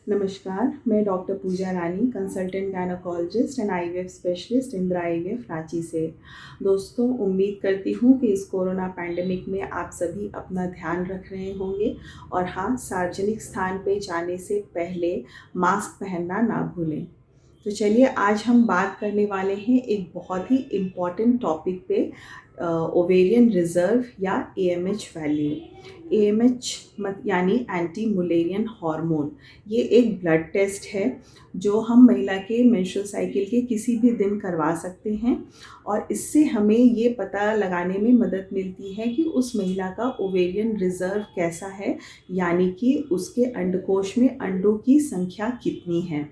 नमस्कार, मैं doctor Pooja Rani, consultant gynaecologist and IVF specialist Indira IVF Ranchi से। दोस्तों, उम्मीद करती हूँ कि इस कोरोना पैंडेमिक में आप सभी अपना ध्यान रख रहे होंगे और हाँ, सार्वजनिक स्थान पे जाने से पहले मास्क पहनना ना भूलें। तो चलिए, आज हम बात करने वाले हैं एक बहुत ही इम्पॉर्टेंट टॉपिक पे, ओवेरियन रिजर्व या एएमएच वैल्यू। एएमएच यानी एंटी मुलेरियन हार्मोन। ये एक ब्लड टेस्ट है जो हम महिला के मेंस्ट्रुअल साइकिल के किसी भी दिन करवा सकते हैं और इससे हमें ये पता लगाने में मदद मिलती है कि उस महिला का ओवेरियन रिजर्व कैसा है, यानी कि उसके अंडकोश में अंडों की संख्या कितनी है।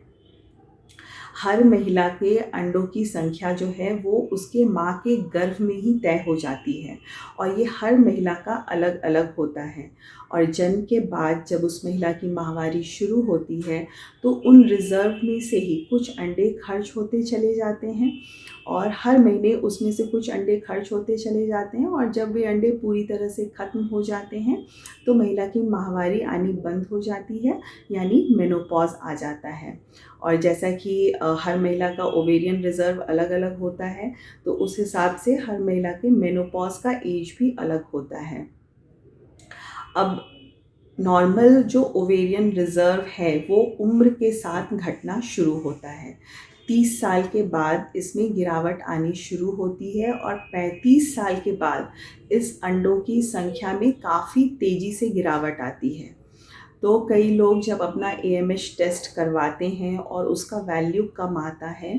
हर महिला के अंडों की संख्या जो है वो उसके माँ के गर्भ में ही तय हो जाती है और ये हर महिला का अलग अलग होता है। और जन्म के बाद जब उस महिला की माहवारी शुरू होती है तो उन रिजर्व में से ही कुछ अंडे खर्च होते चले जाते हैं और हर महीने उसमें से कुछ अंडे खर्च होते चले जाते हैं और जब वे अंडे पूरी तरह से ख़त्म हो जाते हैं तो महिला की माहवारी आनी बंद हो जाती है, यानी मेनोपॉज आ जाता है। और जैसा कि हर महिला का ओवेरियन रिजर्व अलग अलग होता है, तो उस हिसाब से हर महिला के मेनोपॉज का एज भी अलग होता है। अब नॉर्मल जो ओवेरियन रिजर्व है वो उम्र के साथ घटना शुरू होता है। 30 साल के बाद इसमें गिरावट आनी शुरू होती है और 35 साल के बाद इस अंडों की संख्या में काफ़ी तेज़ी से गिरावट आती है। तो कई लोग जब अपना एएमएच टेस्ट करवाते हैं और उसका वैल्यू कम आता है,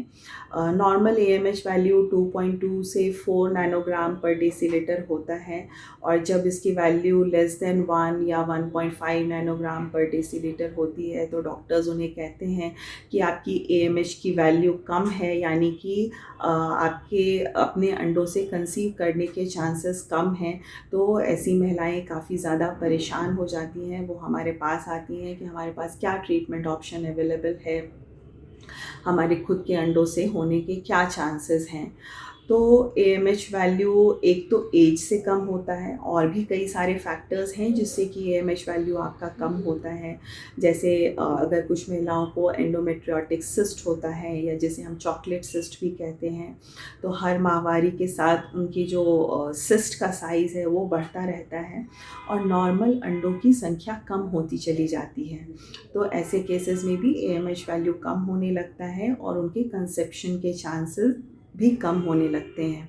नॉर्मल एएमएच वैल्यू 2.2 से 4 नैनोग्राम पर डेसीलीटर होता है और जब इसकी वैल्यू लेस देन 1 या 1.5 नैनोग्राम पर डेसीलीटर होती है तो डॉक्टर्स उन्हें कहते हैं कि आपकी एएमएच की वैल्यू कम है, यानी कि आपके अपने अंडों से कंसीव करने के चांसेस कम हैं। तो ऐसी महिलाएं काफ़ी ज़्यादा परेशान हो जाती हैं, वो हमारे पास आती हैं कि हमारे पास क्या ट्रीटमेंट ऑप्शन अवेलेबल है, हमारे खुद के अंडों से होने के क्या चांसेस हैं। तो एएमएच वैल्यू एक तो एज से कम होता है और भी कई सारे फैक्टर्स हैं जिससे कि एएमएच वैल्यू आपका कम होता है। जैसे अगर कुछ महिलाओं को एंडोमेट्रियोटिक सिस्ट होता है या जिसे हम चॉकलेट सिस्ट भी कहते हैं, तो हर माहवारी के साथ उनकी जो सिस्ट का साइज़ है वो बढ़ता रहता है और नॉर्मल अंडों की संख्या कम होती चली जाती है। तो ऐसे केसेस में भी एएमएच वैल्यू कम होने लगता है और उनके कंसेप्शन के चांसेस भी कम होने लगते हैं।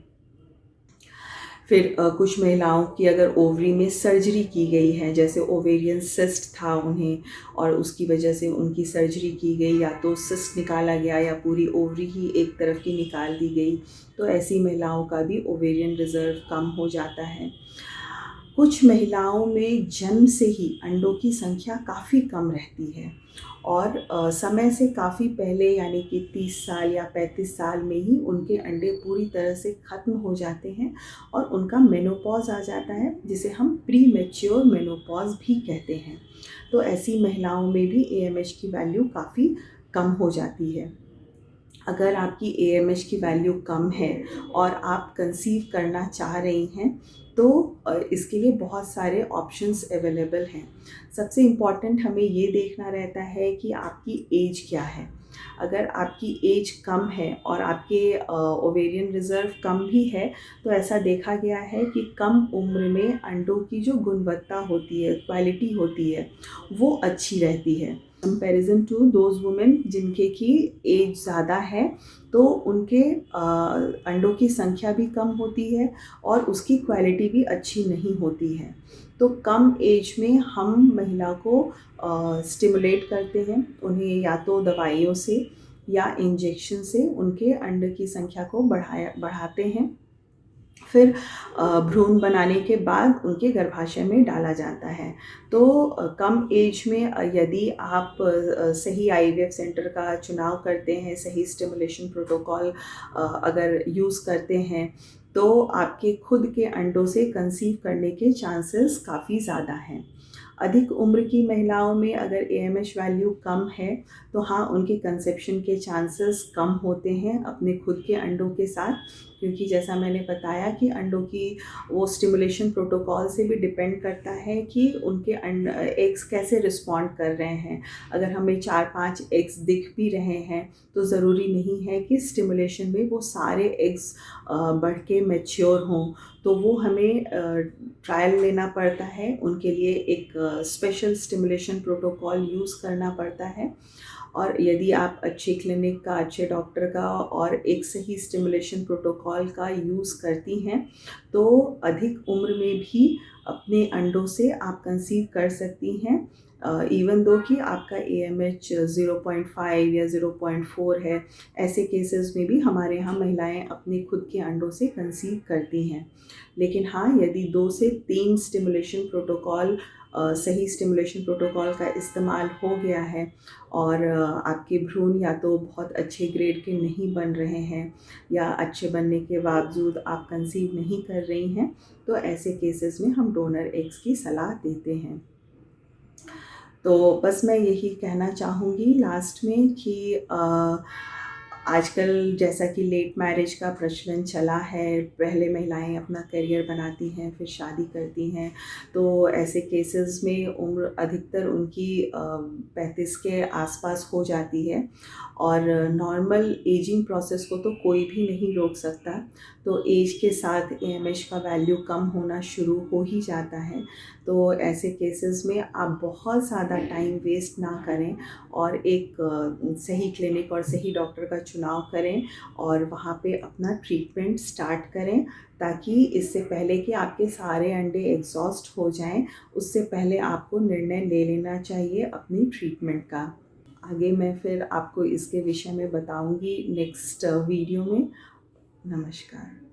फिर कुछ महिलाओं की अगर ओवरी में सर्जरी की गई है, जैसे ओवेरियन सिस्ट था उन्हें और उसकी वजह से उनकी सर्जरी की गई, या तो सिस्ट निकाला गया या पूरी ओवरी ही एक तरफ की निकाल दी गई, तो ऐसी महिलाओं का भी ओवेरियन रिजर्व कम हो जाता है। कुछ महिलाओं में जन्म से ही अंडों की संख्या काफ़ी कम रहती है और समय से काफ़ी पहले, यानी कि 30 साल या 35 साल में ही उनके अंडे पूरी तरह से ख़त्म हो जाते हैं और उनका मेनोपॉज आ जाता है, जिसे हम प्री मैच्योर मेनोपॉज भी कहते हैं। तो ऐसी महिलाओं में भी एएमएच की वैल्यू काफ़ी कम हो जाती है। अगर आपकी एएमएच की वैल्यू कम है और आप कंसीव करना चाह रही हैं तो इसके लिए बहुत सारे ऑप्शंस अवेलेबल हैं। सबसे इम्पॉर्टेंट हमें ये देखना रहता है कि आपकी एज क्या है। अगर आपकी एज कम है और आपके ओवेरियन रिजर्व कम भी है, तो ऐसा देखा गया है कि कम उम्र में अंडों की जो गुणवत्ता होती है, क्वालिटी होती है, वो अच्छी रहती है कंपैरिजन टू दोज वुमेन जिनके की एज ज़्यादा है। तो उनके अंडों की संख्या भी कम होती है और उसकी क्वालिटी भी अच्छी नहीं होती है। तो कम एज में हम महिला को स्टिमुलेट करते हैं, उन्हें या तो दवाइयों से या इंजेक्शन से उनके अंडे की संख्या को बढ़ाते हैं। फिर भ्रूण बनाने के बाद उनके गर्भाशय में डाला जाता है। तो कम एज में यदि आप सही आईवीएफ सेंटर का चुनाव करते हैं, सही स्टिमुलेशन प्रोटोकॉल अगर यूज़ करते हैं, तो आपके खुद के अंडों से कंसीव करने के चांसेस काफ़ी ज़्यादा हैं। अधिक उम्र की महिलाओं में अगर एएमएच वैल्यू कम है तो हाँ, उनके कंसेप्शन के चांसेस कम होते हैं अपने खुद के अंडों के साथ, क्योंकि जैसा मैंने बताया कि अंडों की वो स्टिमुलेशन प्रोटोकॉल से भी डिपेंड करता है कि उनके एग्स कैसे रिस्पॉन्ड कर रहे हैं। अगर हमें 4-5 एग्स दिख भी रहे हैं तो ज़रूरी नहीं है कि स्टिमुलेशन में वो सारे एग्स बढ़ के मैच्योर हों। तो वो हमें ट्रायल लेना पड़ता है, उनके लिए एक स्पेशल स्टिमुलेशन प्रोटोकॉल यूज़ करना पड़ता है। और यदि आप अच्छे क्लिनिक का, अच्छे डॉक्टर का और एक सही स्टिमुलेशन प्रोटोकॉल का यूज़ करती हैं तो अधिक उम्र में भी अपने अंडों से आप कंसीव कर सकती हैं। इवन दो कि आपका AMH 0.5 या 0.4 है, ऐसे केसेस में भी हमारे यहाँ महिलाएं अपने खुद के अंडों से कंसीव करती हैं। लेकिन हाँ, यदि 2 से 3 स्टिमुलेशन प्रोटोकॉल सही स्टिमुलेशन प्रोटोकॉल का इस्तेमाल हो गया है और आपके भ्रूण या तो बहुत अच्छे ग्रेड के नहीं बन रहे हैं या अच्छे बनने के बावजूद आप कंसीव नहीं कर रही हैं, तो ऐसे केसेस में हम डोनर एग्स की सलाह देते हैं। तो बस मैं यही कहना चाहूँगी लास्ट में कि आजकल जैसा कि लेट मैरिज का प्रचलन चला है, पहले महिलाएं अपना करियर बनाती हैं फिर शादी करती हैं, तो ऐसे केसेस में उम्र अधिकतर उनकी 35 के आसपास हो जाती है और नॉर्मल एजिंग प्रोसेस को तो कोई भी नहीं रोक सकता। तो एज के साथ AMH का वैल्यू कम होना शुरू हो ही जाता है। तो ऐसे केसेस में आप बहुत ज़्यादा टाइम वेस्ट ना करें और एक सही क्लिनिक और सही डॉक्टर का चुनाव करें और वहाँ पे अपना ट्रीटमेंट स्टार्ट करें, ताकि इससे पहले कि आपके सारे अंडे एग्जॉस्ट हो जाएं, उससे पहले आपको निर्णय ले लेना चाहिए अपनी ट्रीटमेंट का। आगे मैं फिर आपको इसके विषय में बताऊंगी नेक्स्ट वीडियो में। नमस्कार।